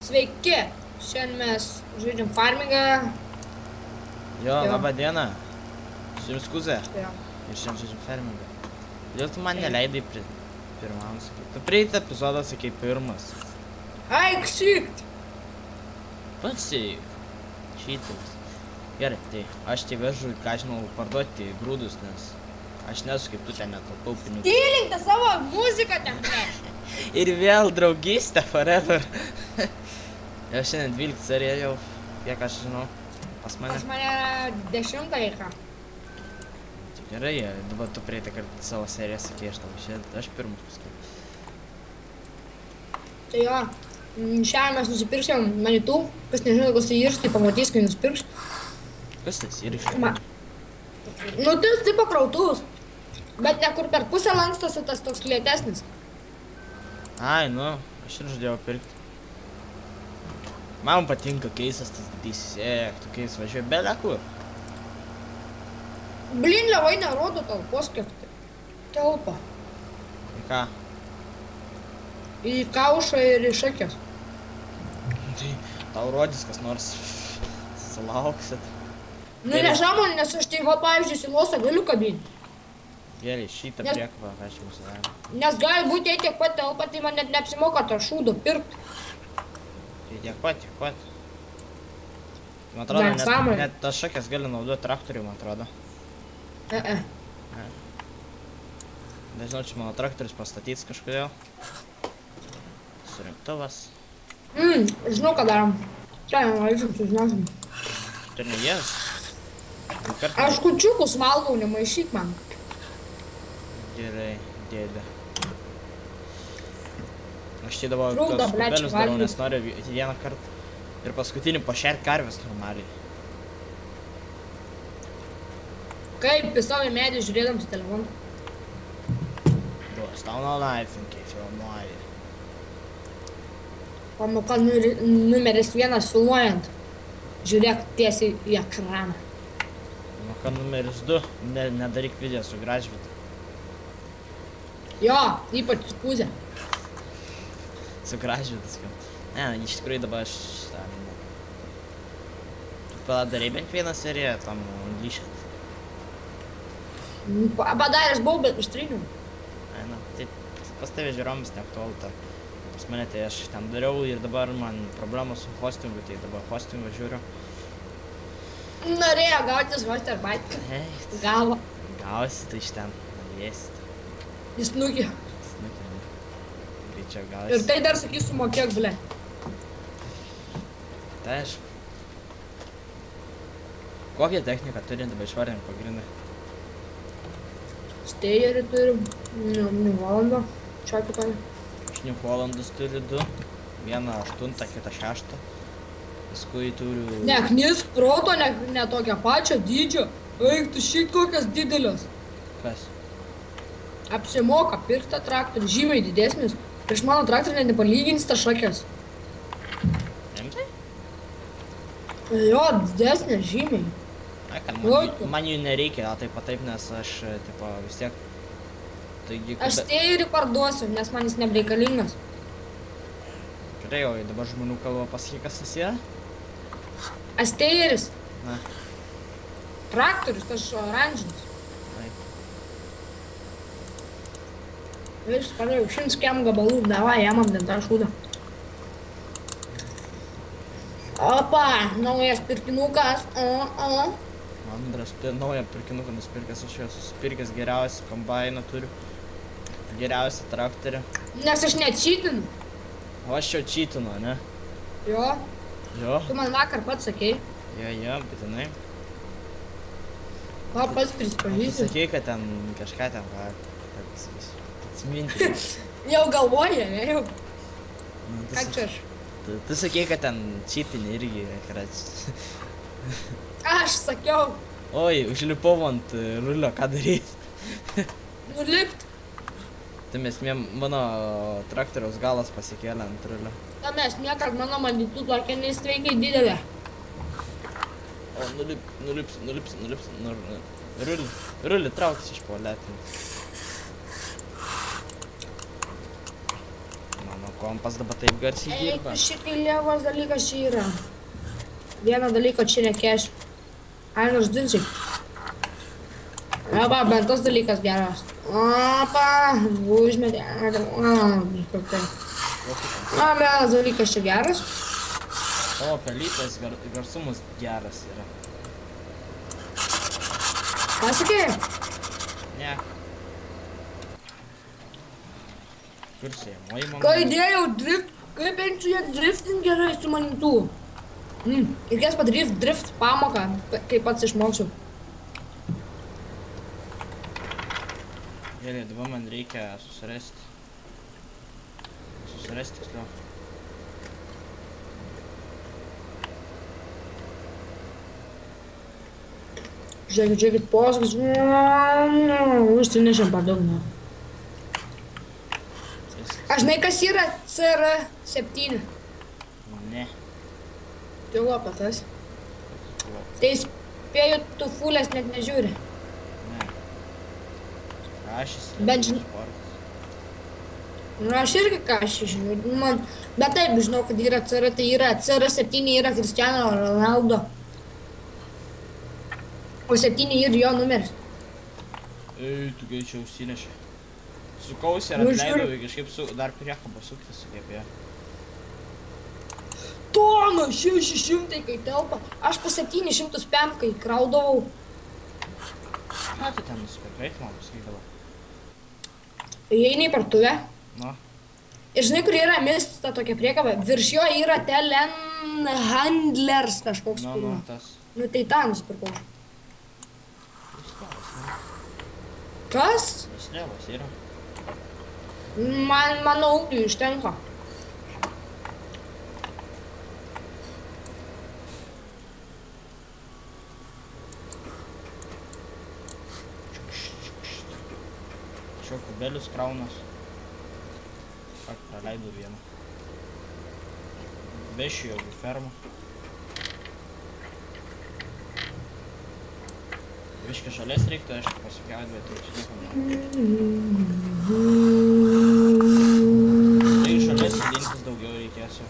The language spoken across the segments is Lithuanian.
Sveiki, šiandien mes žaidžiam farmingą. Jo, labą dieną. Su jums Kuzė. Jo. Ir šiandien žaidžiam farmingą. Kodėl tu man neleidai pirmam sakyti? Tu prieitą epizodą sakei pirmas. Aik šikt! Pasiek. Čytas. Gerai, tai aš tai vežu, ką žinau, parduoti grūdus, nes aš nesu kaip tu ten netalpau pinigų. Tylink tą savo muziką ten prieš. Ir vėl draugystė forever. Jau šiandien 12 serija jau, kiek aš žinau, pas mane. Pas mane 10 reikia. Tai gerai, dabar tu prieitą kartą savo seriją sakei, aš pirmus paskui. Tai jo, šiandien mes nusipirksim manitų. Kas nežino, kas tai irs, tai pamatys, kai nusipirks. Kas tas ir iš? Nu, tai tipo krautuvus. Bet ne kur per pusę lankstosi, tas toks lėtesnis. Ai, nu, aš ir žadėjau pirkti. Man patinka keisas tas didysis, tu keis važiuoji belę kur. Blin, levai nerodo talpos, kiek tai telpa. Į ką? Į kaušą ir į šakės. Tai tau rodys kas nors sulauksit. Nu, nežinau, nes aš tai va, pavyzdžiui, silosą galiu kabinti. Gerai, šitą priekvą aš jau užsidarėm. Nes gali būti tiek pat telpa, tai man net neapsimoka to šūdo pirkti. Tai tiek pat. Man atrodo, net tas šakės gali naudoti traktoriui, man atrodo. Nežinau, čia mano traktorius pastatyts kažkodėl. Surinktovas. Žinau, ką darom. Čia, važiuom, sužinosim. Tu neės? Aš kučiukus valgau, nemaišyk man. Gerai, dėdė. Aš tai dabar Trukdo, tos blet, pupelius darau, valgyt. nes noriu vieną kartą ir paskutinį pašert karvės normaliai. Kaip į savo medį žiūrėdams į telefoną. Duos, tau nalaifinkiai filmuoji. Pamoka numeris 1 filmuojant. Žiūrėk tiesiai į ekraną. Pamoka numeris 2, nedaryk video su gražvydu. Jo, ypač su Kuzė. Su gražvydas, kad. Ne, iš tikrųjų dabar aš tą nemoku. Tu padarai bent vieną seriją tam lyšėt. Padaręs buvau, bet ištryniau. Ai, na, tai pas tave žiūromis neaktualu ta. Pas mane tai aš ten dariau ir dabar man problemos su hostingu, tai dabar hostingu žiūriu. Norėjo gautis hostį ar baitį. Ei, Gavo. gausi tai iš ten, norėsit. Jis nukė. Snukė. Greičiau Ir gausi. tai dar sakys sumokėk, ble. Tai aišku. Kokią techniką turint dabar išvardinti pagrindai? Steyerį turim. New Hollandą. Čia kitoj. Aš New Hollandus turiu 2. Vieną 8, kitą 6. Paskui turiu... Ne, knisk proto, ne tokią pačią dydžio. Eik, tu šit kokias didelės. Kas? Apsimoka pirkti tą traktorių, žymiai didesnis. Prieš mano traktorių nepalygins tą šakės. Rimtai? Jo, didesnė, žymiai. Ai, kad Oi. man jų nereikia, o taip pat taip, nes aš, tipo, vis tiek... Taigi, Aš steyerį parduosiu, nes man jis nebereikalingas. Gerai, o dabar žmonių kalba pasakyk, kas tas yra? Steyeris. Na, Traktorius, tas oranžinis. taip. Vis, padėjau 100 kem gabalų, davai, jamam ten tą šūdą. Opa, naujas pirkinukas. Andras, naują pirkinuką nusipirkęs, aš jau susipirkęs geriausią kombainą turiu. Geriausią traktorių. Nes aš nečytinu. O aš jau čytinu, ne? Jo, Jo, tu man vakar pats sakei. jo, būtinai. Va, pats Tu prisipažįsi. sakei, kad ten kažką ten, kad atsiminti. Jau galvoji, ne jau. Nu, Ką čia aš? Tu sakei, kad ten čytini irgi, kad... Aš sakiau, Oi, užlipau ant rulio, ką daryti? nulipt. Tai mes mano traktoriaus galas pasikėlė ant rulio. Tam esmė, kad mano manitų tokia neįstreikiai didelė. O, nulips, rulį trauktis iš po lėtinį. Mano kompas dabar taip garsiai dirba. Šitai lievas dalykas čia yra. Vieną dalyką čia nekėsiu. Ai, nors dinsiai. Aba, bent tas dalykas geras. Opa, užmetė. Vienas dalykas čia geras. O, pelytės garsumus geras yra. Ką sakė? Ne. Kur šeimoji mama? Kai įdėjau drift, kaip bent su jie drifting gerai su manim tų. Reikės drift pamoką, kaip pats išmoksiu. Gerai, dabar man reikia susirasti. Susirasti tiksliau. Žiūrėkit, poskas. Užsinešėm per daug, ne. Aš žinai, kas yra CR7? Ne. Tai lopa tas. Tai spėju, tu fulės net nežiūri. Ne. Kašis. Bet aš irgi kašį žiūriu. Bet taip žinau, kad yra CR, tai yra CR7 yra Cristiano Ronaldo. O 7 ir jo numeris. Ei, tu greičiau užsinešė. Sukausi ir atleidau, kažkaip dar priekabą sukti sugebėjo. Tona, 600 kai telpa. Aš po 705 kai kraudavau. Ką tu ten nusipirkai, greit man pasakydavo? Įeini į parduotuvę. Nu. Ir žinai, kur yra mista tokia priekaba. Virš jo yra Telehandlers kažkoks. Nu, tas. Nu, tai tą nusipirkau. Kas? Slėvas yra. Mano ūgiui užtenka. Čia kubelius kraunas. Ak, praleidau vieną. Vešiu jau į fermą. Viškai žalės reiktų, aišku, pasipjaut, bet čia niekam ne. Tai žalės įdintis daugiau reikėsiu.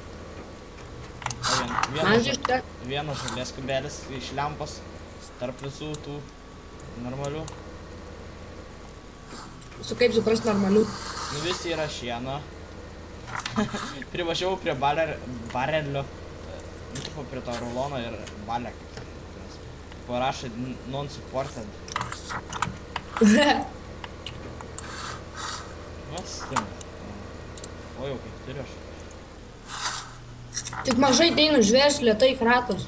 Vieno žalės kubelis iš lempos tarp visų tų normalių. Su kaip suprast normalių? Nu visi yra šieno. Privažiavau prie barelio, nu tipo prie to rulono ir balę. Parašai non-supported. Vas, tim. O jau kaip turiu aš. Tik mažai deinu žvėrs, lėtai kratos.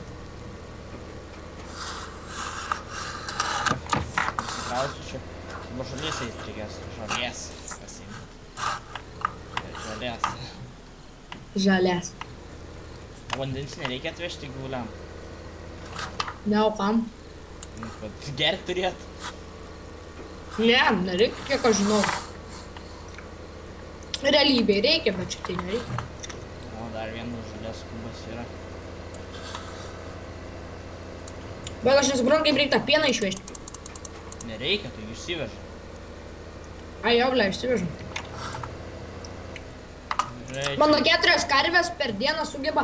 Pasikrausiu čia. Arba žalies eis reikės. Žalies. Pasiimti. Žalies. Žalės. O vandens nereikia atvežti gyvuliam. Ne, o kam? Kad gert turėt. Ne, nereikia, kiek aš žinau. Realybėj reikia, bet šitai nereikia. O, dar vienas žalias kubas yra. Bet aš nesuprantu, kaip reikia tą pieną išvežti. Nereikia, tai išsiveža. Ai, jau, ble, išsivežu. Mano 4 karvės per dieną sugeba.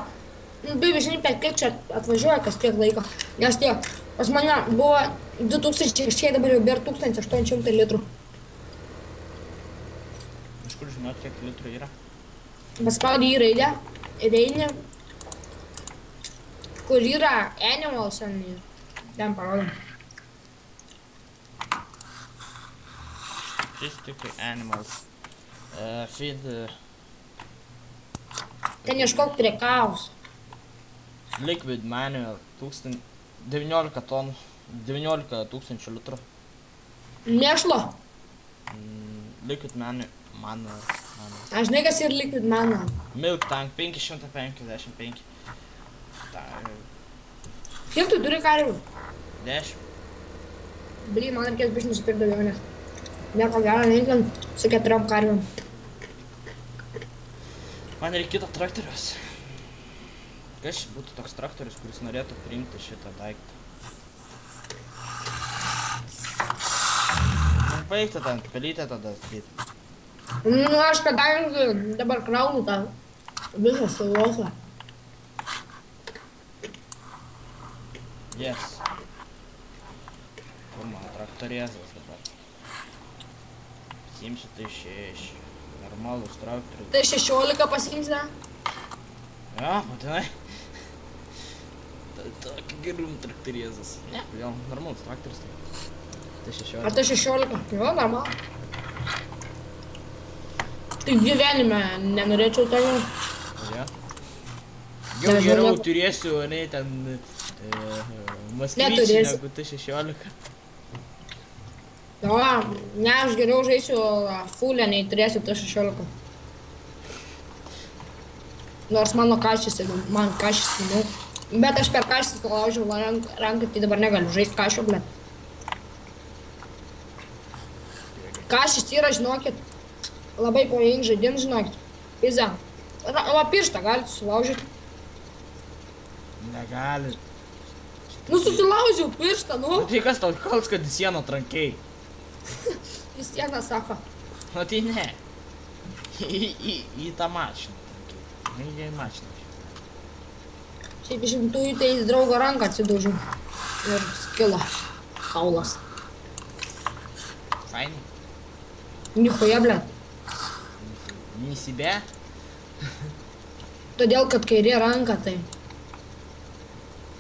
Tai visai per kiek čia atvažiuoja kas tiek laiko. Nes tiek, pas mane buvo 2000, dabar jau ber 1800 litrų. Iš kur žinot, kiek litrų yra? Paspaudė į raidę ir eini, kur yra animals ir ten parodom. Statistically animals. Feed... Ten ieškok prie kavos. Liquid manual 19 tonų, 19 tūkstančių litrų. Mėšlo? Liquid manual. Aš žinai, kas yra liquid manual. Milk tank 555. Kiek tu turi karvių? 10. Bly, man reikės biškai nusipirkt daugiau, nes nieko gero neįkant su 4 karviam. Man reikia kito traktorius. Kas būtų toks traktorius, kuris norėtų priimti šitą daiktą? Baigti tą pelytę tada daryti. Nu, aš kadangi dabar kraunu tą visą silosą. Yes. Kur mano traktorėzas dabar? Simsiu tai 6. Normalus traktorius. Tai 16 pasiimsi, ne? Ja, matinai. Tokį gerum traktorėzas. Ne, vėl normalus traktorius. Tai 16. A tai 16? Jo, normalu. Tai gyvenime nenorėčiau tavo. Ja. Jau geriau turėsiu, ne, ten Moskvyčių negu tai 16. Jo, ne, aš geriau žaisiu fulę, nei turėsiu tai 16. Nors mano kaštis, man kaštis, manau. Bet aš per kaštis palaužiau ranką, tai dabar negaliu žaisti kašio, blėt. Kaštis yra, žinokit, labai pavojingi žaidimas, žinokit. Pizza. Va pirštą galite sulaužyti. Negali. Nu susilaužiau pirštą, nu. Tai kas tau kalts, kad į sieną trankiai? Į sieną sako. Nu tai ne. Į tą mašiną trankiai. Į mašiną. Šiaip išimtųjų tai į draugo ranką atsidaužiau. Ir skilo. Kaulas. Fainai. Nichuja, blėt. Nisibė? Todėl, kad kairė ranka, tai.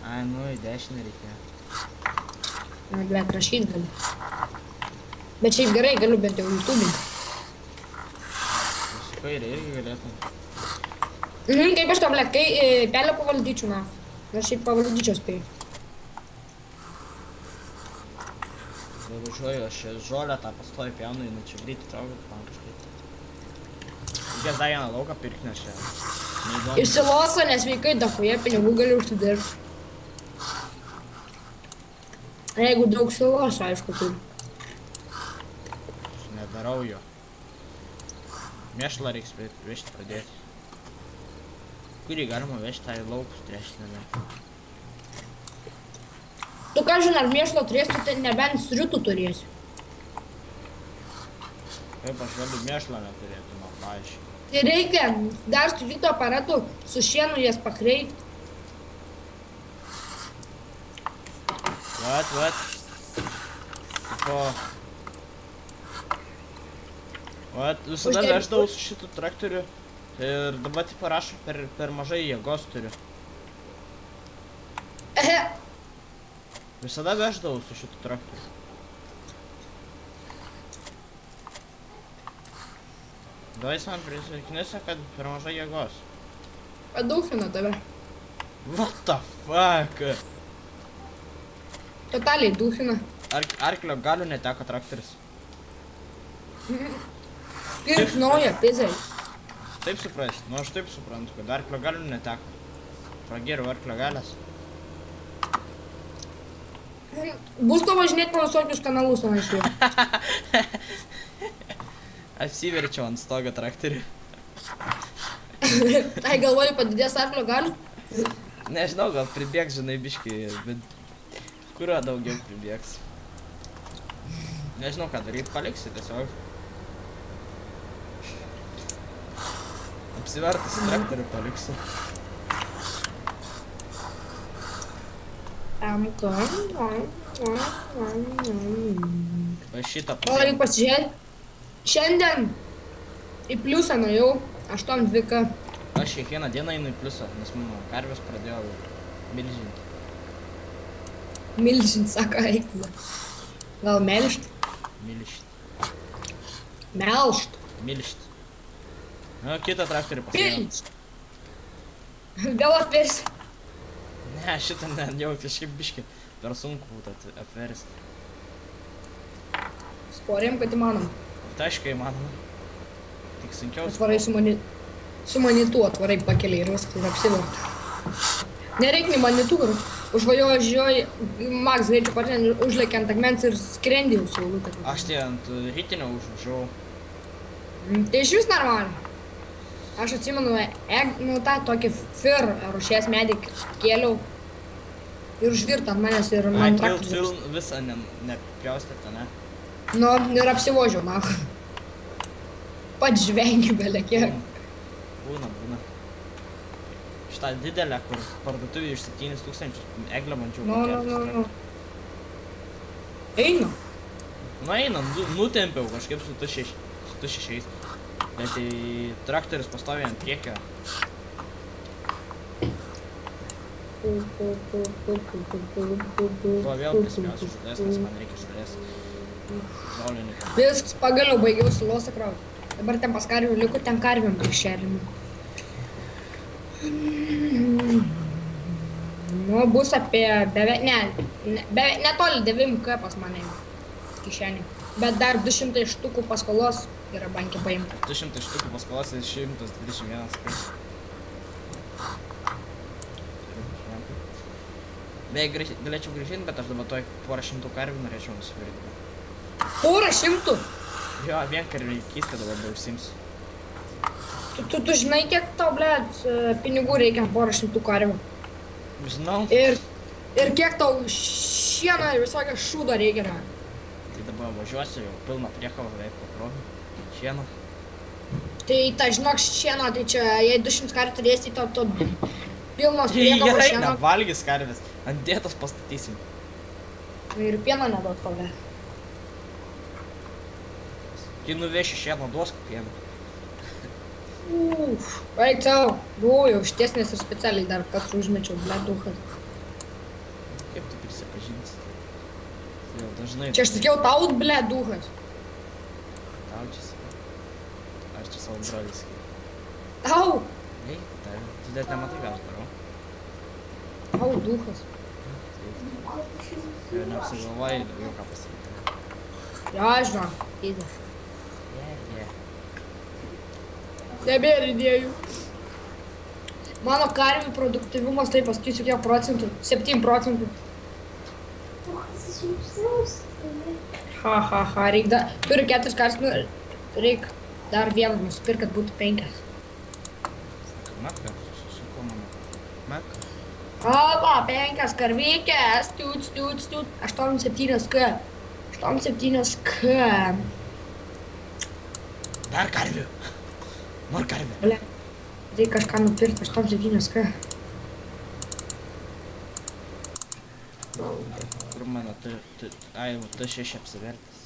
Ai, nu, į dešinę reikia. Na, blėt, rašyt galiu. Bet šiaip gerai galiu bent jau YouTube'inti. Su kairė irgi galėtum. Kaip aš to, blėt, kai pelę pavaldyčiau, na. Aš šiaip pavaldyčiau spėjau. Važiuoju, aš žolę tą pastoju pjaunu, jinai čia greitai traukia, man kažkaip. Reikės dar vieną lauką pirkti, nes čia neįdomu. Išsiloso, nesveikai, dachuja, pinigų gali užsidirbti. Jeigu daug silos, aišku, turi. Aš nedarau jo. Mėšlą reiks vežti pradėti. Kurį galima vežti tą į laukus trešti, ne? Tu ką žinai, ar mėšlo turėsi, tai nebent sriutų turėsi. Kaip aš galiu mėšlą neturėti, man paaiškiai. Tai reikia dar su šito aparatu su šienu jas pakreipti. Vat. Tipo. Vat, visada veždavau su šitu traktoriu. Ir dabar tipo rašo per mažai jėgos turiu. Visada veždavau su šitu traktoriu. Davai jis man prisikinėsi, kad per mažai jėgos. Padūfina tave. What the fuck? Totaliai dūfina. Arklio galių neteko traktorius. Pirk naują, pizai. Taip suprasti, nu aš taip suprantu, kad arklio galių neteko. Pragėriau arklio galės. Bus to važinėti po visokius kanalus, o aš jau. Apsiverčiau ant stogo traktorių. Tai galvoju, padidės arklio galių? Nežinau, gal pribėgs, žinai, biškai, bet kurio daugiau pribėgs. Nežinau, ką daryti, paliksi tiesiog. Apsivertusi traktorių paliksiu. Va šitą O, reikia pasižiūrėti. Šiandien į pliusą nuėjau 8-2. Aš kiekvieną dieną einu į pliusą, nes mano karvės pradėjo milžinti. Milžint, sako, eikla. Gal melšt? Milšt. Melšt. Milšt. Nu, kitą traktorių pasiėmė. Pilšt. Gal atversi. Ne, šitą ne, jau kažkaip biškai per sunku būtų apversti. Sporėm, kad įmanoma. Taškai įmanoma. Tik sunkiau. Atvarai su manitu, atvarai pakeliai ir viskas ir apsiverti. Nereik nei manitų, kur užvažiuoji max greičio patinę, užlėkia ant akmens ir skrendi jau su lūtą. Aš tai ant rytinio užvažiavau. Tai iš vis normaliai. Aš atsimenu, nu tą tokį fir rūšies medį kėliau ir užvirto ant manęs ir man traktorius. Visą nepjaustėte, ne? Nu, ir apsivožiau, na. pats žvengi belekiek. Būna. Šitą didelę, kur parduotuvė iš 7000 eglę bandžiau Nu. Eina. Nu eina, nutempiau kažkaip su tu6. Bet tai traktorius pastovi ant priekio. Tuo vėl prisimėsiu žudės, nes man reikia žudės. Žoliniką. Viskas, pagaliau baigiau silosą krauti. Dabar ten pas karvių liku, ten karviam prišerimi. Nu, bus apie beveik, netoli 9K pas mane kišenį. Bet dar 200 štukų paskolos yra bankė paimta. 200 štukų paskolos ir 121 skaičius. Beveik galėčiau grįžinti, bet aš dabar toj porą šimtų karvių norėčiau nusipirkti. Porą šimtų? Jo, vien karvininkystę dabar užsiimsiu. Tu žinai, kiek tau, blėt, pinigų reikia porą šimtų karvių? Žinau. Ir kiek tau šieno ir visokio šūdo reikia? Tai dabar važiuosiu jau pilną priekavą beveik pakrovį. Šieno. Tai ta, žinok, šieno, tai čia, jei 200 karvių turėsi, to pilnos priekavos Gerai, šieno. nevalgys karvės. Ant dietos pastatysim. Ir pieno neduot tau, blėt. Kai nuveši šieno, duos pieną. Vaik tau, buvau jau štesnės ir specialiai dar pats užmečiau, blėt, duhas. Kaip tu prisipažinsi? Tai jau dažnai... Čia aš sakiau tau, blėt, duhas. Tau čia sakiau. Aš čia savo brolį sakiau. Tau! Ei, tai, tu net nematai, ką aš darau. Tau, duhas. Jau neapsigalvojai, jau ką pasakyti. Ja, žinok, įdė. Yeah. Nebėra idėjų. Mano karvių produktyvumas, tai pasakysiu, kiek procentų. 7 procentų. Ha, reik dar... Turiu 4 karvius, nu, reik dar vieną nusipirkt, kad būtų 5. Meka, susuko mano. Meka. Va, 5 karvykės, stiut. 87K. 87K. Dar karvių. Nor karvių. Ble, reik kažką nupirkt, 87K. Kur mano, ai, T6 apsivertęs.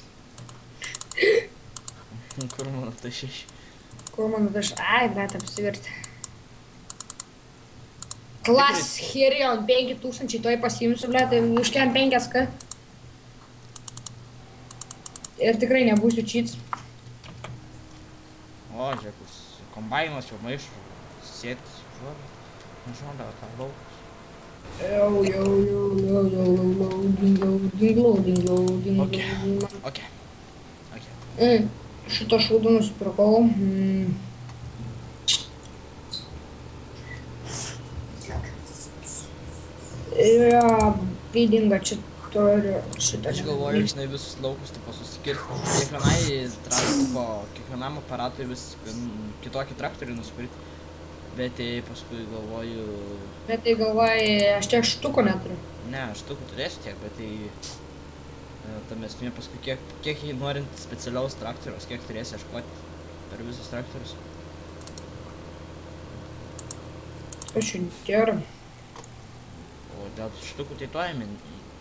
Kur mano T6? Kur mano ai, bet apsivertė. Klas Herion 5000, toj pasiimsiu, ble, tai užkiam 5K. Ir tikrai nebūsiu cheats. O, žiūrėkus, kombainas jau maišų, sėtis, žuodė. Nežinau, ką laukas. Loading. Ok. Šitą šūdą nusipirkau. Bydinga čia turiu šitą. Aš galvoju, žinai, visus laukus tipo susikirti. Kiekvienam aparatui vis kitokį traktorių nusipirkti. Bet tai paskui galvoju... Bet tai galvoju, aš tiek štukų neturiu. Ne, štukų turėsiu tiek, bet tai... Tam esmė paskui kiek jį norint specialiaus traktoriaus, kiek turėsi ieškoti per visus traktorius. Aš jau gerai. O dėl štukų tai tuojame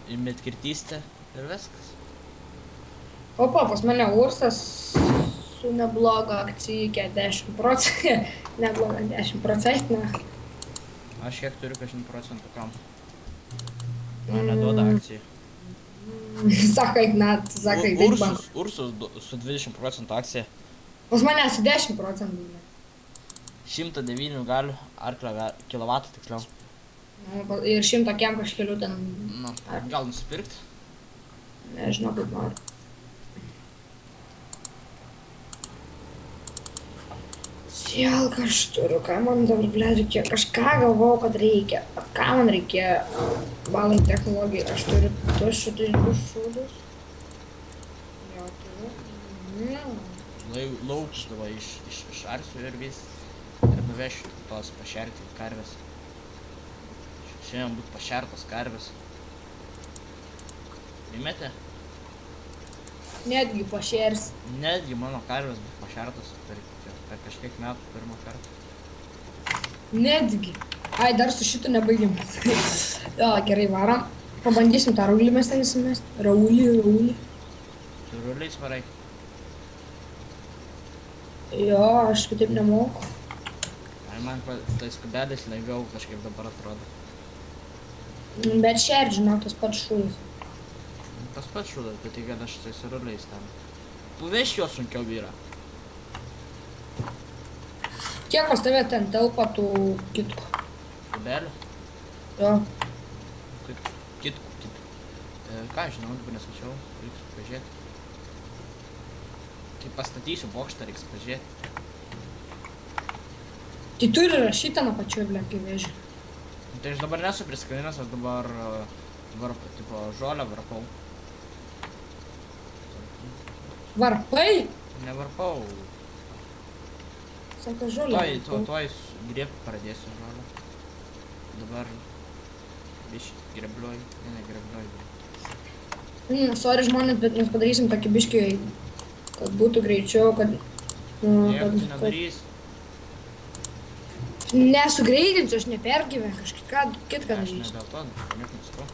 į medkirtystę ir viskas. Opa, pas mane Ursas su nebloga akcija 10%. Nebloga 10%. Aš kiek turiu 10% kam. Man neduoda akcijų. Sakai, net, sakai, taip bank. Ursus su 20% akcija. Pas mane su 10%. 109 galių, arklio kilovatų tiksliau. Ir 100 kiem kažkelių ten... Nu, gal nusipirkt? Nežinau, kaip noriu. Sielka aš turiu, ką man dabar, ble, reikia, kažką galvojau, kad reikia. Ką man reikia valant technologiją, aš turiu tuos šitus šūdus. Jo, turiu. Lauks dabar išarsiu ir vis. Ir nuvešiu tos pašerti karvės. Šiandien būt pašertos karvės. Įmetė? Netgi pašėrs. Netgi mano karvės bus pašertas per kažkiek metų pirmą kartą. Netgi. Ai, dar su šitu nebaigim. Jo, gerai, varom. Pabandysim tą raulį mes ten įsimest. Raulį. Tu ruliais varai. Jo, aš kitaip nemoku. Ai, man tais kubelis lengviau kažkaip dabar atrodo. Bet šert, žinok, tas pats šūdas. Tas pats šūdas, bet tai kad aš tais ruliais ten. Vežti jo sunkiau yra. Kiek pas tave ten telpa tų kitkų? Kubelių? Jo. Kitkų. Ką žinau, dabar neskaičiau, reiks pažiūrėti. Kai pastatysiu bokštą, reiks pažiūrėti. Tai turi rašyti ten apačioj, ble, kai veži. Tai aš dabar nesu priskalinęs, aš dabar tipo žolę varpau. Varpai? Nevarpau. Sako žolę. Tuoj grėbt pradėsiu žolę. Dabar biškį grebliuoju. Ne, grebliuoju. Sorry žmonės, bet mes padarysim tokį biškį, kad būtų greičiau, kad... Jeigu tu nedarysi. Nesugreitinsiu, aš nepergyvenu, kažką kitką Aš darysiu. ne dėl to, nieko nesakau.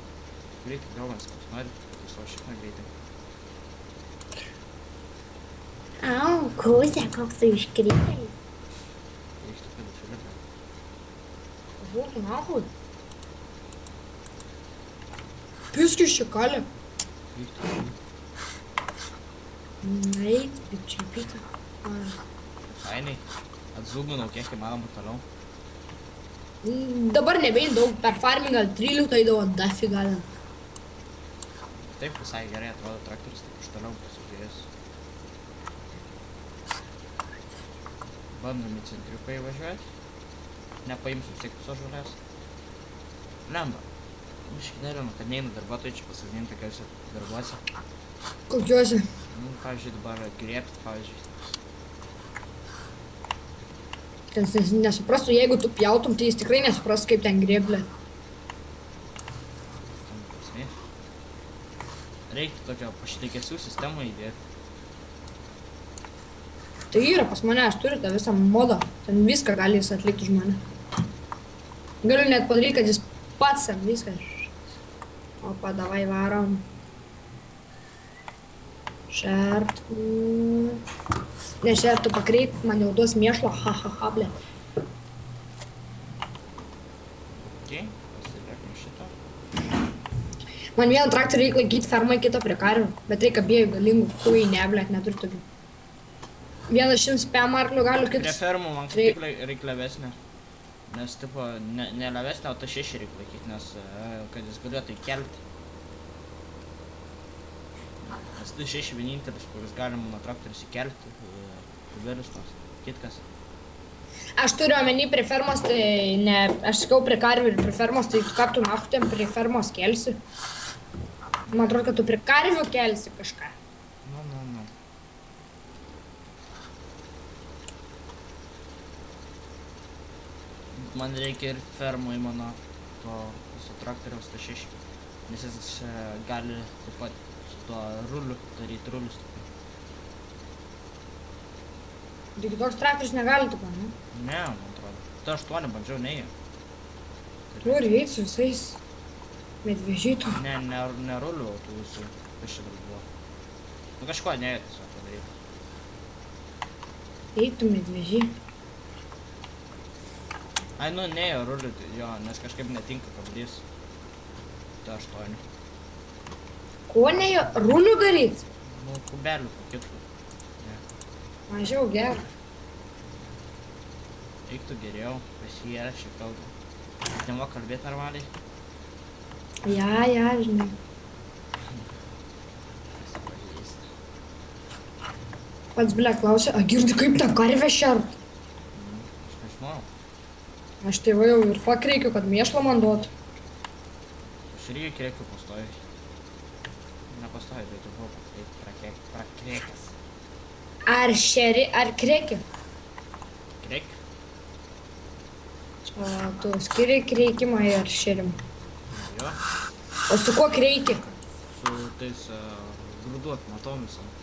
Greitai draugams, kad nori, kad tu savo šitą greitai. Au, kūsė, koks tu iškrypai. Eik tu pedofilė. Žūtų nahui. Piskis čia kalė. Eik tu. Eik, bet čia pita. Fainai. Atzūginau kiek įmanoma toliau. Dabar nebein daug, per farming gal 13 eidavo dafiga. Taip visai gerai atrodo traktorius, taip iš toliau pasižiūrės. Bandom į centriuką įvažiuoti. Nepaimsiu vis tiek visos žolės. Lemba. Biškį nervinu, kad neina darbuotojai čia pasodinti tokiuose darbuose. Kokiuose? Pavyzdžiui, dabar grėbti, pavyzdžiui. Ten nesuprastų, jeigu tu pjautum, tai jis tikrai nesuprastų, kaip ten grėblė. Tam prasmė. Reiktų tokio pašteikėsių sistemą įdėti. Tai yra pas mane, aš turiu tą visą modą. Ten viską gali jis atlikti už mane. Galiu net padaryti, kad jis pats ten viską. Opa, davai varom. Šert. Ne šertų pakreit, man jau duos mėšlo, ha, ble. Ok, pasidėkim šitą. Man vieną traktorių reikia laikyti fermai, kitą prie karvių, bet reikia abiejų galingų, kui ne, ble, neturiu tokių. Vienas 105 arklių galių, Prie kitas... fermų man kaip tik reik levesnė. Nes, tipo, ne levesnė, o ta 6 reik laikyti, nes kad jis galėtų įkelti. Nes tai 6 vienintelis, kuris galima nuo traktorius įkelti, kubelius tos, kitkas. Aš turiu omeny prie fermos, tai ne, aš sakau prie karvių ir prie fermos, tai ką tu nachtėm prie fermos kelsi. Man atrodo, kad tu prie karvių kelsi kažką. Nu. Man reikia ir fermų į mano to viso traktoriaus ta 6, nes jis gali taip pat su tuo ruliu daryti rulius. Tik toks traktorius negali taip, ne? Ne, man atrodo. Tu 8 bandžiau, neįjo. Turi eit su visais medvežytų. Ne ruliu, o tų visų. Kas čia dar buvo? Nu kažko neėjo tiesiog padaryti. Eitų medvežy. Ai, nu neėjo ruliu, jo, nes kažkaip netinka padarys. Tai 8. Ko nejo? Rulių daryt? Nu, kubelių pakitkų. Mažiau gerą. Eiktų geriau, pasijėra šį kalbą. Nemoka kalbėti normaliai. Ja, žinai. Pasipažįsta. Pats, ble, klausė, a girdi kaip tą karvę šert? Aš nežinau. Aš tėvai jau ir pakreikiu, kad mėšlą man duotų. Aš irgi kreikiu pastoviai. Nepastoviai, bet jau buvo prakreikęs. Ar šeri, ar kreiki? Kreik? O tu skiri kreikimą ir šerimą. Jo. O su kuo kreiki? Su tais grūdų apmatom visom.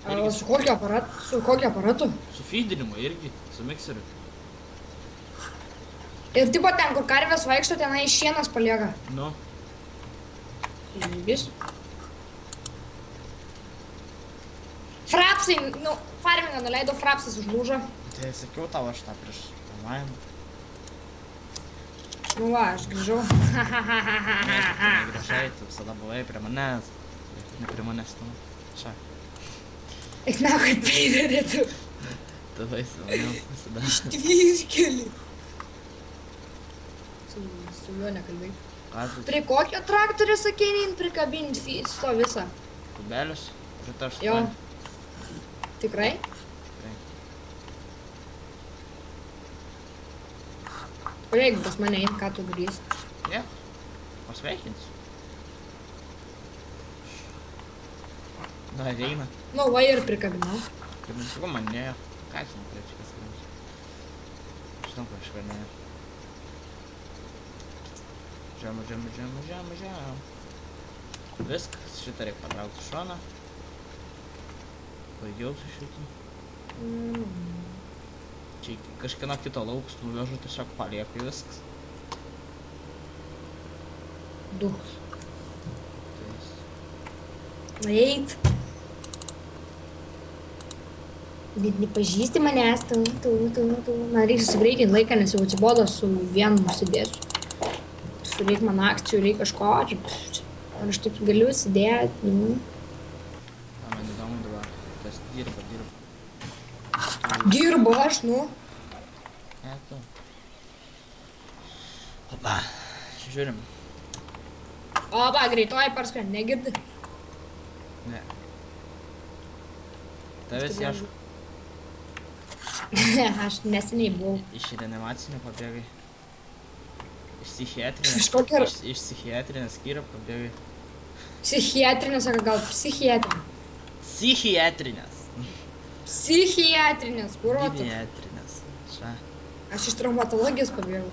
O su kokiu aparatu? Su kokiu aparatu? Su feedinimu irgi, su mikseriu. Ir tipo ten, kur karvės vaikšto, tenai šienas palieka. Nu, Vis. Frapsai, nu, farmingą nuleido, frapsas užlūžo. tai sakiau tau aš tą prieš pirmajam. Nu va, aš grįžau. Negrįžai, tu visada buvai prie manęs. Ne prie manęs, tu. Čia. Eik na, kaip pridarė tu. Tu vaisi maniau visada. Tvirkeli. Su juo nekalbėjai. Ką tu? Prie kokio traktorio sakėjai prikabinti to visą? Kubelius? Prie to aš Jo. Tikrai? O jeigu pas mane eint, ką tu darysi? Ne, pasveikinsiu. Na, eina. Nu, va ir prikabinau. Kaip nesakau, man nėjo. Ką aš neturėčiau pasakyti? Žinau, ką aš varnėjau. Žiam. Viskas, šitą reikia patraukti šoną. Baigiau su šitų. Čia kažkieno kito laukus nuvežu, tiesiog palieku viskas. Duhus. Tai Eit. Bet nepažįsti manęs, tu. Man reikia susigreikinti laiką, nes jau atsibodo su vienu užsidėsiu. Reik man akcijų, reik kažko, ar aš taip galiu sėdėti, nu. man įdomu dabar, kas dirba. Dirbu aš, nu. Ne, tu. Opa, žiūrim. Opa, greitoji parskrend, negirdi? Ne. Tavęs ieško. Aš neseniai buvau. Iš reanimacinio pabėgai. Iš psichiatrinės. Kažkokia... Iš psichiatrinės skyrių pabėgai. Psichiatrinės, sako, gal psichiatrinės. Psichiatrinės. Psichiatrinės, kur tu? Psichiatrinės. Čia. Aš iš traumatologijos pabėgau.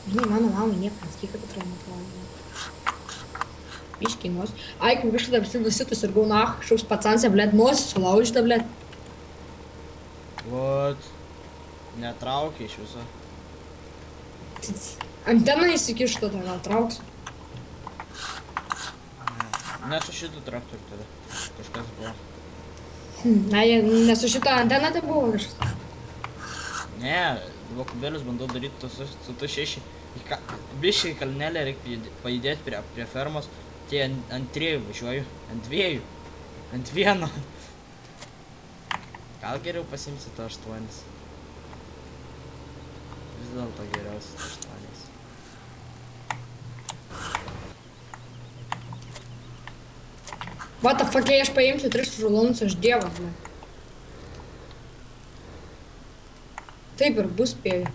Žinai, mano mamai nieko nesakyk apie traumatologiją. Biškiai nos. Ai, kaip biškai dar visi nusitus ir gau nach, kažkoks pacansė, blėt, nosis sulaužyta, blėt. Vat. Netraukia iš viso. Antena įsikišta, tai gal trauks. Ne su šitu traktoriu tada. Kažkas buvo. Na, ne su šita antena tai buvo kažkas. Ne, buvo kubelius bandau daryti su tu šeši. Biškai kalnelė reikia pajudėti prie fermos. Tai ant trijų važiuoju. Ant dviejų. Ant vieno. Gal geriau pasimsi to 8. Vis dėlto geriausias 8. What the fuck, jei aš paimsiu 3 žulonus, aš dievas, ble. Taip ir bus, spėju.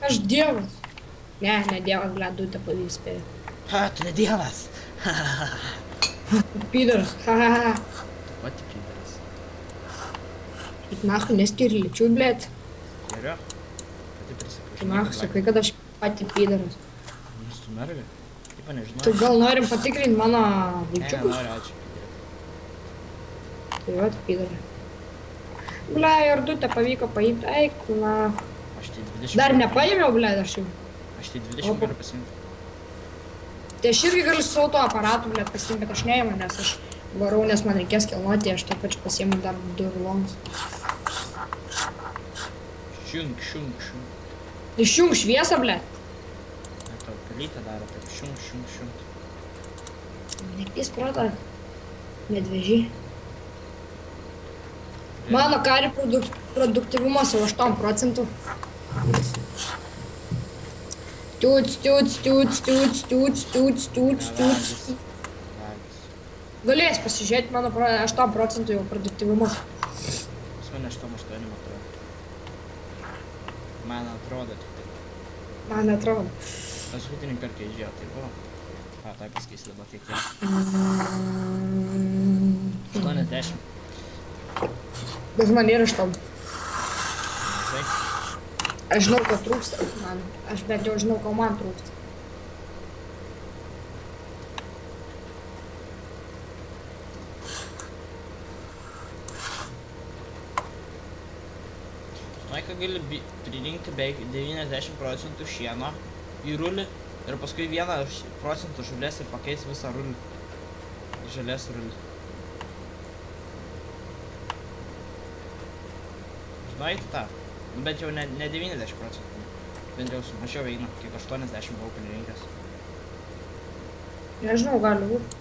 Aš dievas. Ne dievas, ble, dūtę pavys, spėju. Ha, tu ne dievas. Pidaras, ha. Tu pati pidaras. Kaip nahu, neskiri lyčių, blėt. Geriau. Pati prisipažinai. Kaip nahu, sakai, kad aš pati pidaras. Jūs tu mergai? Kaip nežinau. Tu gal norim patikrinti mano Ne, vaikčiukus? nenoriu, ačiū. Tai va, pidarai. Ble, ir dūtę pavyko paimti, eik, na. Aš tai 20. Dar nepaėmiau, ble, aš jau. Aš tai 20 galiu pasimti. Tai aš irgi galiu su autoaparatu, ble, pasiimti, bet aš neėmiau, nes aš varau, nes man reikės kelnuoti, aš taip pačiu pasiėmiau dar 2 rulonus. Šiunk. Išjung šviesą, ble. Ne, tau pelytę daro, taip šiunk. Nekės protą, medvežį. Mano kari produktyvumas jau 8%. Tuts. Vagis. Galės pasižiūrėti mano 8% jau produktyvumas. Pas mane 8 matau. Man atrodo tik taip. Man atrodo. Paskutinį kartą išėjo, tai buvo. A, tai pasakysi dabar kiek jau. 80. Bet man yra 8. Mažai. Aš žinau, ko trūksta man. Aš bent jau žinau, ko man trūksta. Žinai, ką gali pririnkti beveik 90% šieno į rulį ir paskui 1% žolės ir pakeis visą rulį. Žolės rulį. Žinai, tą? Nu, bent jau ne 90%. Bent jau mažiau eina, kiek 80 buvau pririnkęs. Nežinau, gali būt.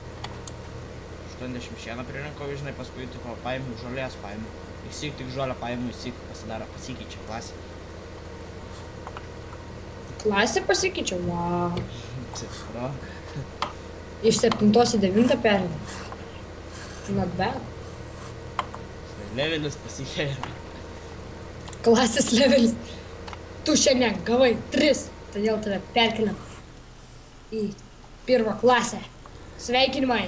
80 šieną pririnkau, žinai, paskui tipo paimu žolės paimu. Įsik tik žolę paimu, įsik pasidaro, pasikeičia klasė. Klasė pasikeičia, wow. Cifra. Iš 7 į 9 perėmė. Not bad. Levelis pasikeitė. Klasės levelis. Tu šiandien gavai 3, todėl tave perkeliam į 1 klasę. Sveikinimai.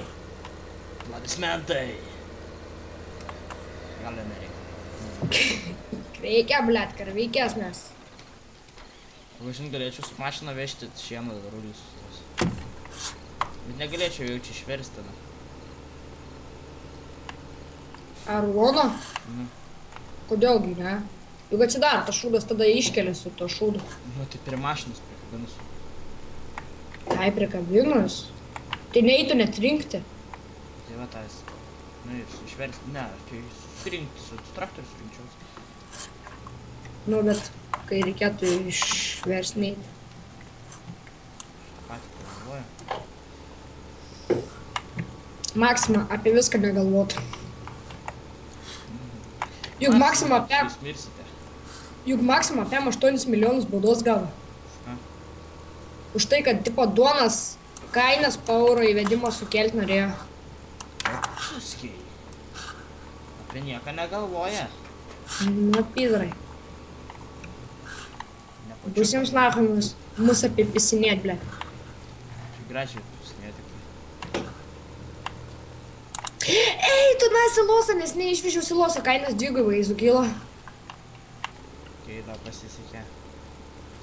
Aplodismentai. Gal nereikia. Reikia, blet, karveikės mes. Važin galėčiau su mašina vežti šieną rulius. Bet negalėčiau jau čia išversti tada. Ar rulono? Mhm. Kodėlgi, ne? Juk atsidaro tas šūdas, tada iškelia su to šūdu. Nu, tai prie mašinos prikabinus. Tai prikabinus? Tai neįtų net rinkti. Tai va tais. Nu, išversti. Ne, tai surinkti su traktorius surinkčiaus. Nu, bet kai reikėtų išversti neįtų. Patį pagalvoju. Maksima apie viską negalvotų. Juk Maksima apie... Jūs mirsite. Juk Maksima apie 8 milijonus baudos gavo. A? Už tai, kad tipo duonas kainas po euro įvedimo sukelt norėjo. Suskiai. Apie nieką negalvoja. Na, pizrai. Nepačiu. Bus jums nachamas mus apipisinėt, ble. Čia gražiai pusinėti. Ei, tu na silosą, nes neišvežiau silosą, kainas dvigubai sukilo. Kai tau pasisekė.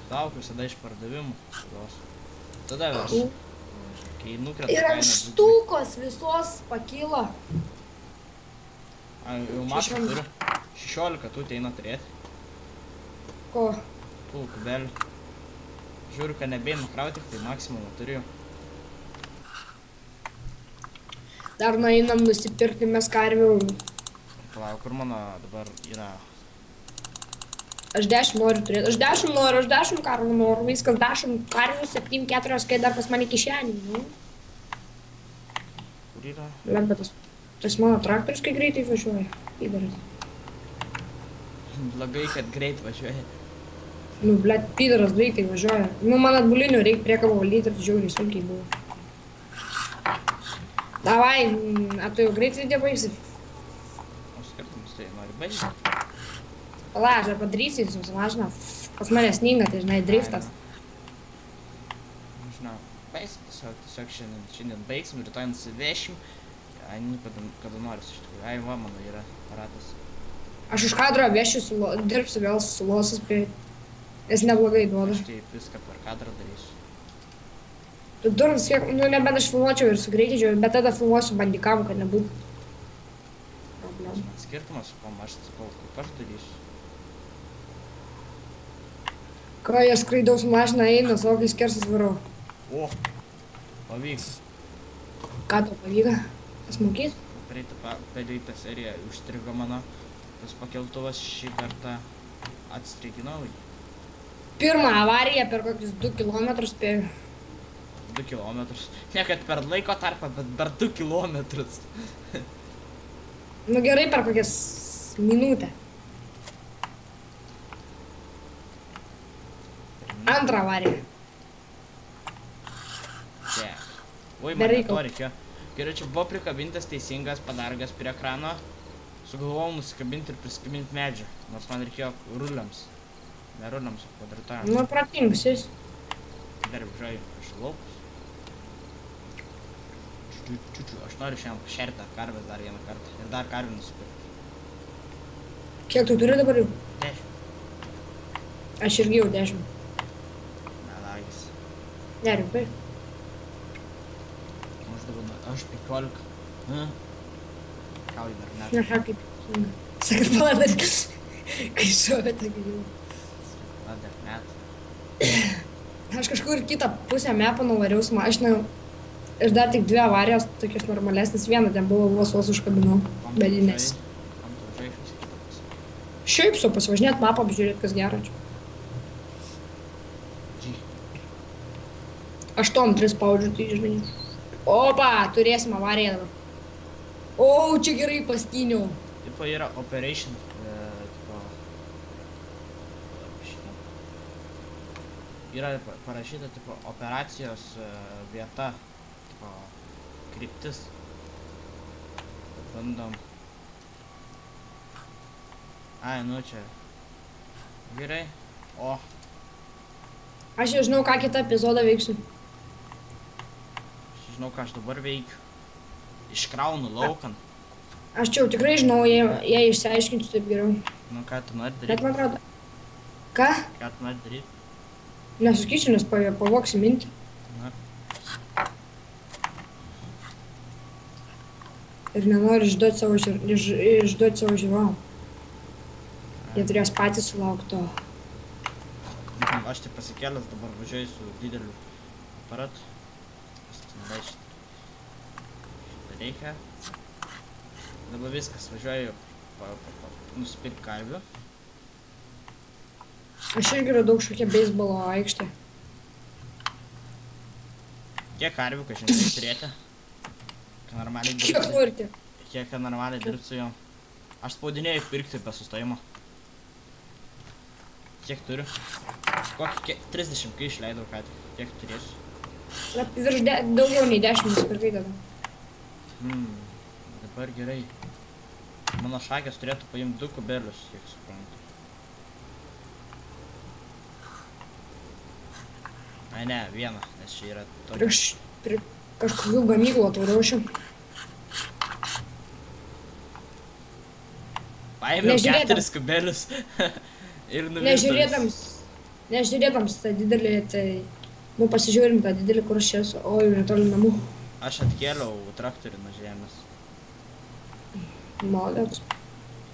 Daug visada iš pardavimų. Tada verš. Kai nukrenta Ir kaina ankštukos visos pakilo. Jau mašą turiu. 16 tu teina turėti. Ko? Tų kubelių. Žiūriu, kad nebėjai nukrauti, tai maksimumą turiu. Dar nueinam nusipirkti mes karvių. Palauk, kur mano dabar yra. Aš 10 noriu turėti. Aš 10 noriu, aš 10 karvių noriu. Viskas 10 karvių, 7, 4, kai dar pas mane kišenį. Nu. Kur yra? Lemba tas mano traktorius, kai greitai važiuoja. Pidaras. Blogai, kad greit važiuoja. Nu, blet, pidaras greitai važiuoja. Nu, man atbulinių reikia priekabą valdyti ir žiauriai sunkiai buvo. Davai, a tu jau greitai video baigsi? O skirtumus tai nori baigti? Pala, aš dar padarysiu su mašina. Pas mane sninga, tai žinai, driftas. Žinau, tiesiog šiandien baigsim, rytoj nusivešim. Ai, nu, kada noris iš tikrųjų. Ai, va, mano yra aparatas. Aš už kadrą vešiu, dirbsiu vėl su sulosas, nes neblogai duoda. Aš taip viską per kadrą darysiu. Tu durnas, kiek, nu nebent aš filmuočiau ir sugreityčiau, bet tada filmuosiu bandikam, kad nebūtų problemų. Man skirtumas, kom aš sakau, kaip aš darysiu. Ką jie skraidau su mašina eina, savo kai skersas varau. O, pavyks. Ką tau pavyko? Pasmokyt? Praeitą seriją užstrigo mano. Tas pakeltuvas šį kartą atstrigi naują. Pirmą avariją per kokius 2 kilometrus spėjau. 2 kilometrus. Ne kad per laiko tarpą, bet per 2 kilometrus. Nu gerai, per kokias minutę. Antrą avariją. Tiek. Oi, Be man reikalo. to reikėjo. Gerai, čia buvo prikabintas teisingas padargas prie ekrano. Sugalvojau nusikabinti ir prisikabinti medžią, nors man reikėjo ruliams. Ne ruliams, o kvadratojams. Nu, pratingus jis. Dar važiuoju iš laukus. Aš noriu šiandien pašerti karvės dar vieną kartą ir dar karvę nusipirkti. Kiek tu turi dabar jau? 10. Aš irgi jau 10. Melagis. Ne, rimtai. Aš 15. Kauji dar net. Aha, kaip. Sakai, paladar. Kai šovė, tai jau. Dar net. Aš kažkur kitą pusę mepo nuvariau su mašina. Ir dar tik 2 avarijos, tokios normalesnis. Viena ten buvo vos užkabinau. Bedinės. Kam tu važiuoji iš kitą pusę? Šiaip su pasivažinėt mapą, apžiūrėt, kas gero čia. G. 8-3 spaudžiu, tai žinai. Opa, turėsim avariją dabar. O, čia gerai paskyniau. Tipo yra operation. Tipo... šitą. Yra parašyta tipo operacijos vieta. Tipo kryptis. Bandom. Ai, nu čia. Gerai. O. Aš jau žinau, ką kitą epizodą veiksiu. Aš žinau, ką aš dabar veikiu. Iškraunu laukan. Aš čia jau tikrai žinau, jei išsiaiškinsiu taip geriau. Nu ką tu nori Bet daryti? man atrodo. Ką? Ką tu nori daryti? Nesakysiu, nes pavoksiu mintį. Na. Ir nenoriu išduoti savo žiūrovų. Jie turės patys sulaukti to. Aš tik pasikėlęs dabar važiuoju su dideliu aparatu. Šitą reikia. Dabar viskas, važiuoju nusipirkt karvių. Aš irgi radau kažkokią beisbolo aikštę. Kiek karvių, ką žinai, turėti? Ką normaliai Kiek dirbti. norite? Kiek normaliai dirbti su juo. Aš spaudinėjau pirkti be sustojimo. Kiek turiu? Kokį 30 kai išleidau ką tik. Kiek turėsiu? Daugiau nei 10 nusipirkai tada. Dabar gerai. Mano šakės turėtų paimti 2 kubelius, kiek suprantu. Ai ne, vieną, nes čia yra tokia. Prie kažkokių gamyklų atvariaušiu. Paėmiau 4 kubelius ir nuvirtus. Nežiūrėdams tą didelį, tai... Nu, pasižiūrim tą didelį, kur aš esu, o jau netoli namų. Aš atkėliau traktorių nuo žemės. Malės.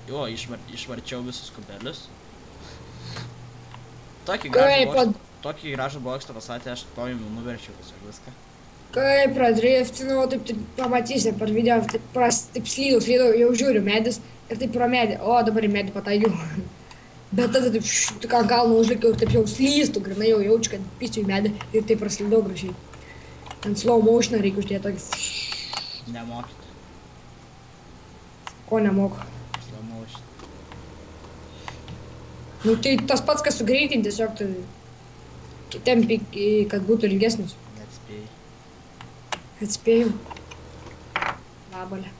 Jo, išvarčiau visus kubelius. Tokį gražų bokštą pasatė, aš paėmiau, nuverčiau viską. Kai pradriftinau, taip pamatysi per video, taip slydau, jau žiūriu medis ir taip pro medį. O, dabar į medį pataikiau. Bet tada taip tik ant kalno užlikiau ir taip jau slystų, grinai jau jaučiu, kad pysiu į medį ir taip praslydau gražiai. Ant slow motioną reikia uždėti tokį. Nemokyt. Ko nemoku? Slow motion. Nu tai tas pats, kas sugreitinti, tiesiog tai... Tempi, kad būtų ilgesnis. Neatspėjai. Atspėjau. Labalė.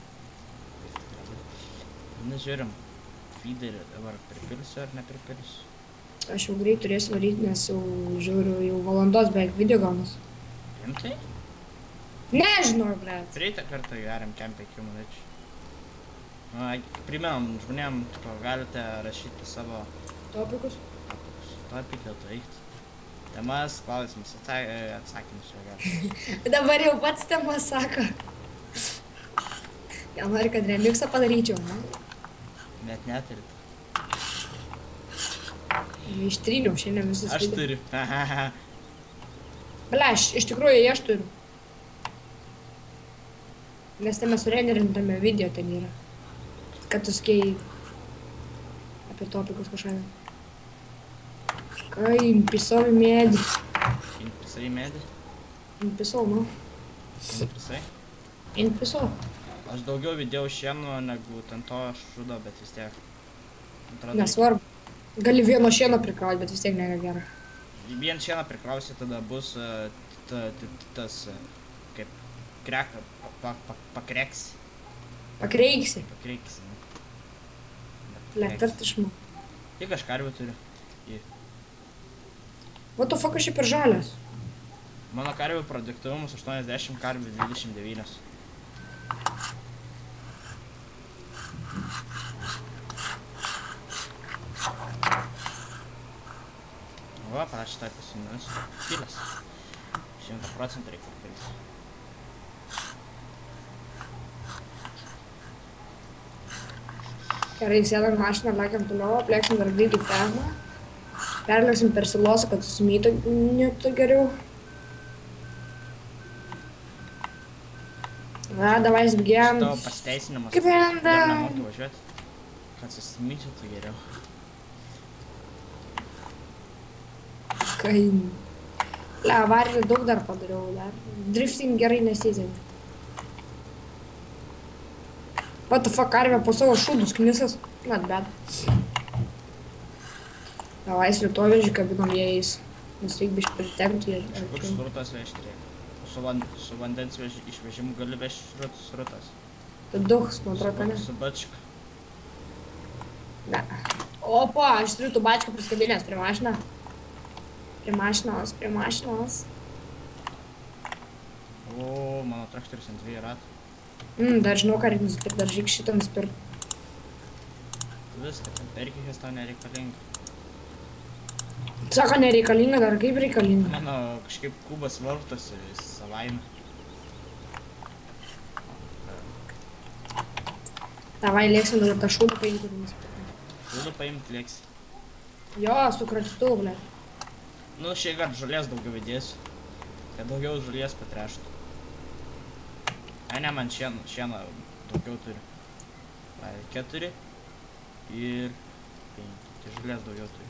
Nu, žiūrim. Feederį dabar pripilsiu ar nepripilsiu? Aš jau greit turėsiu varyti, nes jau žiūriu, jau valandos beveik video gaunas. Rimtai? Nežinau, blėt. Praeitą kartą geriam kem 5 minučių. Primenam žmonėm, galite rašyti savo Topikus? topiką, taikti. Temas, klausimus, atsakymus jau gali. Dabar jau pats temas sako. Gal nori, kad remixą padaryčiau, ne? Net neturit. Ištryniau šiandien visus Aš turiu. Bleš, iš tikrųjų aš turiu. Nes tame surenderintame video ten yra. Kad tu skėjai apie topikus kažką. Ką, impisau į medį. Inpisai į medį? Impisau, nu. Inpisai? Impisau. Aš daugiau vidėjau šieno negu ten to šudo, bet vis tiek. Nesvarbu. Gali vieno šieno prikrauti, bet vis tiek nėra gera. Vien šieną prikrausi, tada bus tas, kaip, kreka, pakreksi. Pakreiksi. Pakreiksi, ne? Letart išmok. Tik aš karvių turiu. What the fuck, aš šiaip ir žalias. Mano karvių produktyvumus 80, karvių 29. Va, parašė tai pasinės. Kilęs. 100% reikia papildyti. Gerai, sėdam mašiną, lekiam toliau, aplėksim dar greitai fermą. Perlėksim per silosą, kad susimytų geriau. Va, davai sbėgiam. Tavo pasiteisinimas. Skrendam. Dar nemoki važiuoti. Kad susimyčiau geriau. Kai... Le, avarijų daug dar padariau, dar. Drifting gerai nesėdėm. What the fuck, karvė po savo šūdus knisas. Not bad. Davai slitovežį kabinom jais. Mums reik biškai pritempti. Iš kur srutas vežti reikia? Su vandens išvežimu gali vežti srutas. Tu duhs, man atrodo, kad ne. Su bačka. Ne. Opa, aš turiu tų bačką priskabinės prie mašiną. Prie mašinos. O, mano traktorius ant 2 ratų. Dar žinau, ką reikia nusipirkt, dar žiūrėk šitą nusipirkt. Viską, ten perkikės tau nereikalinga. Sako, nereikalinga, dar kaip reikalinga. Mano kažkaip kubas vartosi savaime. Davai, lėksim dar tą šūdą paimti, kurį nusipirkt. Šūdą paimti lėksi. Jo, su kratytuvu, ble. Nu, šiaip ar žolės daugiau įdėsiu. Kad daugiau žolės patreštų. Ai, ne, man šieną daugiau turi. 4 ir 5. Tai žolės daugiau turi.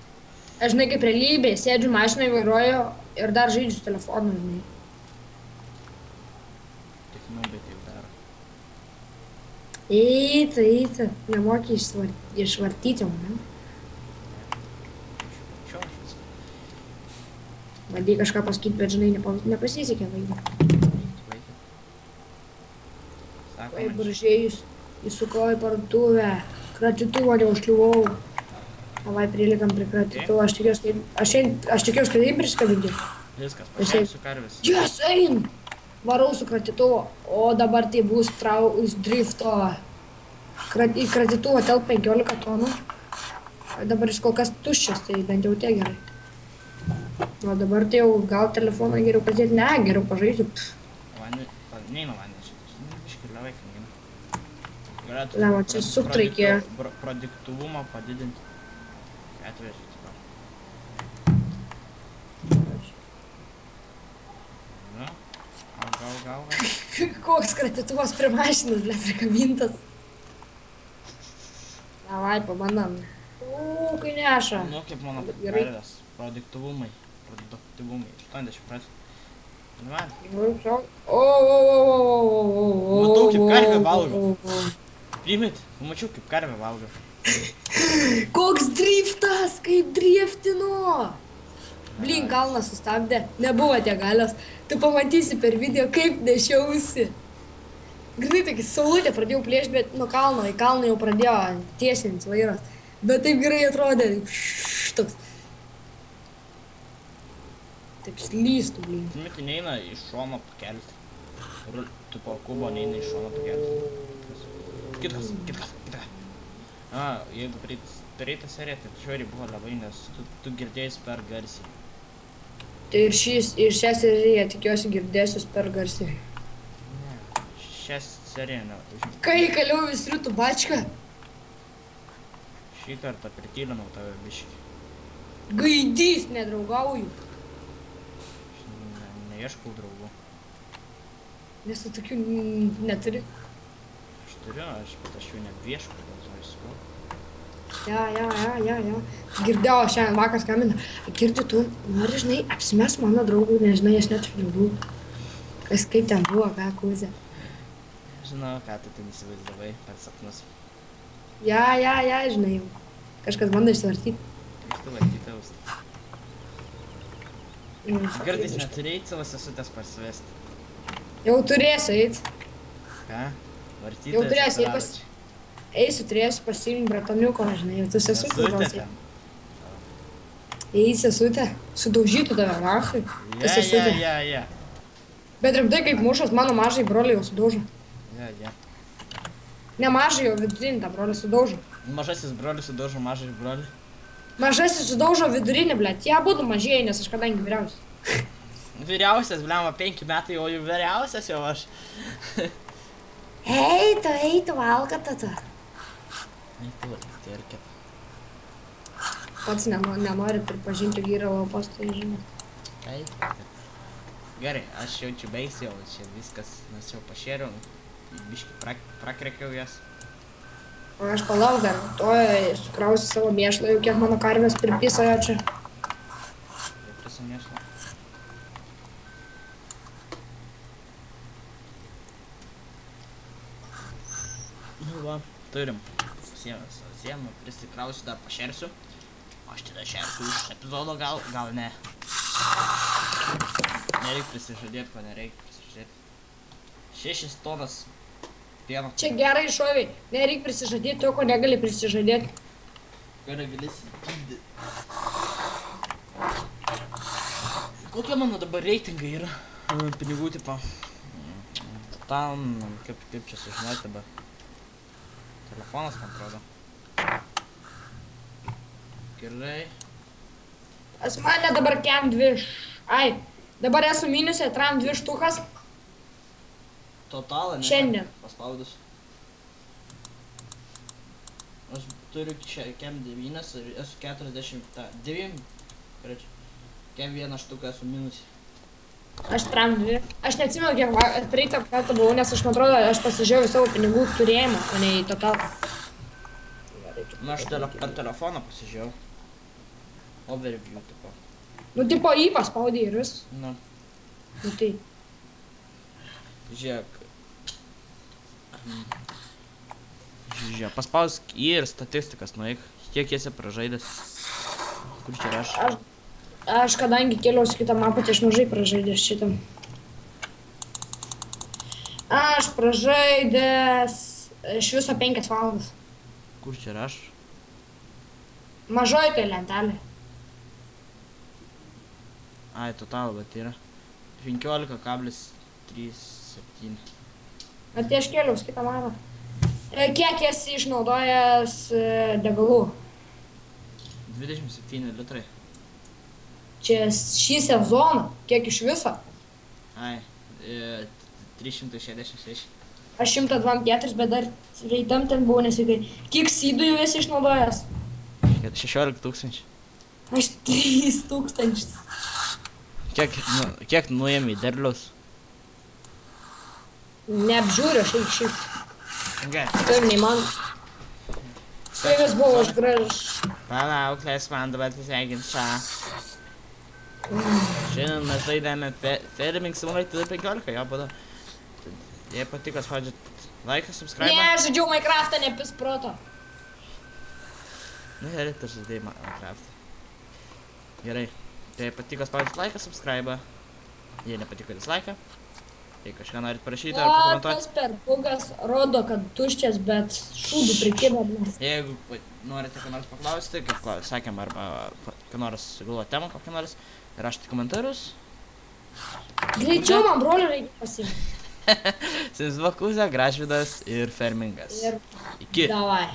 Aš žinai, kaip realybėje, sėdžiu mašiną įvairuoju ir dar žaidžiu su telefonu, žinai. Tik nubai taip daro. Eita, nemoki išvartyti, man. Čia aš viską. Bandai kažką pasakyti, bet žinai, nepasisekė vaiką. Sako, Kaip gražiai įsukau į parduotuvę, kratytuvą neužkliuvau. Davai prilikam prie kratytuvo, aš tikiuosi, kad jį priskabinti. viskas, pažiūrėsiu karvis. Jas, ein! Varau su kratytuvo, o dabar tai bus drifto. Į kratytuvą telp 15 tonų. Dabar jis kol kas tuščias, tai bent jau tiek gerai. O dabar tai jau gal telefoną geriau padėti, ne, geriau pažaisiu. Neina vandens šitas, iškeliavai knygą. Ne, va, čia sukt reikėjo. Produktyvumą padidinti. Atvežti, tipo. Nu, gal. Koks kratytuvas prie mašinos, ble, prikabintas. Davai, pabandom. Kai neša. Nu, kaip mano Gerai. karvės. Produktyvumai. 80%. Man. Matau, kaip karvė valgo. Primit, pamačiau kaip karvė valgo. Koks driftas, kaip driftino. Blin, kalnas sustabdė, nebuvo tiek galios. Tu pamatysi per video, kaip nešiausi. Grinai, tokį saulutę pradėjau plėšti, bet nuo kalno, į kalną jau pradėjo tiesinti vairas. Bet taip gerai atrodė, toks. Taip slystų, blin. Primit, neina iš šono pakelti. Tipo, kubo neina iš šono pakelti. Kitkas. Jeigu praeitą seriją, tai žiūrėjai buvo labai, nes tu girdėjai per garsiai. Tai ir šią seriją tikiuosi girdėsiu per garsiai. Ne, šią seriją ne. Kai kaliau vis rytų bačką? Šį kartą pritylinau tave biškį. Gaidys, nedraugauju. Neieškau draugų. Nes tu tokių neturi. Aš turiu, bet aš jų nebeieškau, gal žinai. Ja. Girdėjau, šiandien vakar skambina. Girdi, tu nori, žinai, apsimes mano draugų, nežinai, aš neturiu draugų. Kas kaip ten buvo, ką kūzė. Žinau, ką tu ten įsivaizdavai per sapnus. Ja, žinai. Kažkas bando išsivartyti. Kaip tu vartyti austą. Kartais neturėjai savo sesutės parsivesti. Jau turėsiu eit. Ką? Vartytojas Jau turėsiu, atsirado čia. Eisiu, turėsiu pasiimti bratoniuko, žinai, jau tu sesutė Sesutė gausiai. ten. Ei, sesutė, sudaužytų tave, rachai. Ta sesutė. Ja. Bet rimtai kaip mušas, mano mažai broliai jau sudaužo. Ja. Ne mažai, jau vidutinį tą brolį sudaužo. Mažasis brolis sudaužo mažai brolį. Mažasis sudaužo vidurinį, blėt. Jie abudu mažieji, nes aš kadangi vyriausias. Vyriausias, blema, 5 metai, o jau vyriausias jau aš. Eitų, valgata tu. Eitų, tai ir kita. Pats nenori pripažinti vyravo postą, žinot. Eitų. Gerai, aš jaučiu baisiau, čia viskas, nes jau pašėriau, biškį prakrekiau jas. O aš palauk dar, sukrausiu savo mėšlą, jau kiek mano karvės pripisojo čia. Jau prisimėšlą. Nu va, turim. Siemą, prisikrausiu, dar pašersiu. Aš tada šersiu už epizodo, gal ne. Nereik prisižadėti, ko nereik prisižadėti. 6 tonas pieno. Čia gerai šoviai, nereik prisižadėti to, ko negali prisižadėti. Ko negalėsi įvykdyti. Kokie mano dabar reitingai yra? Pinigų tipo. Tam, kaip čia sužinoti dabar. Telefonas, man atrodo. Gerai. Pas mane dabar kem 2. Ai, dabar esu minusė, tram 2 štukas. Totalą, ne? Šiandien. Paspaudus. Aš turiu kem 9 ir esu 49. Kem 1 štuką esu minusė. Aš tram 2. Aš neatsimenu, kiek praeitą kartą buvau, nes aš man atrodo, aš pasižiūrėjau savo pinigų turėjimą, o ne į totalą. Nu, aš per telefoną pasižiūrėjau. Overview, tipo. Nu, tipo, jį paspaudė ir vis. Nu. Nu, tai. Žiūrėk. Žiūrėk, paspausk į ir statistikas nueik. Kiek esi pražaidęs? Kur čia aš? Aš kadangi keliausi kitą mapą, tai aš mažai pražaidęs šitam. Aš pražaidęs iš viso 5 valandas. Kur čia aš? Mažoji tai lentelė. Ai, total, bet yra 15,37. Bet tai aš keliausi kitą mapą. Kiek esi išnaudojęs degalų? 27 litrai. Čia šį sezoną, kiek iš viso? Ai, 366. Aš 124, bet dar reidam ten buvau nesveikai. Kiek sydų esi išnaudojęs? 16 000. Aš 3000. Kiek nuėmė derliaus? Neapžiūriu, šiaip. Gerai. Taip, nei man. Sveikas buvo aš gražus. Palauk, leis man dabar atsisveikint čia. Šiandien mes žaidėme Farming Simulator 15, jo būdu. Jei patiko, spaudžiat laiką, subscribe. Ne, aš žaidžiau Minecraftą, nepis proto. Nu, gerai, tu žaidėjai Minecraftą. Gerai. Jei patiko, spaudžiat laiką, subscribe. Jei nepatiko, dislike. Jei kažką norit parašyti ar pakomentuoti. Tas per bugas rodo, kad tuščias, bet šūdų prikibė. Jeigu norite ką nors paklausti, kaip sakėm, arba ką nors sugalvoti temą kokią nors, rašyti komentarus. Greičiau man brolio reikia pasiimti. Su jumis buvo Kuzė, Gražvydas ir Farmingas. Ir Iki. davai.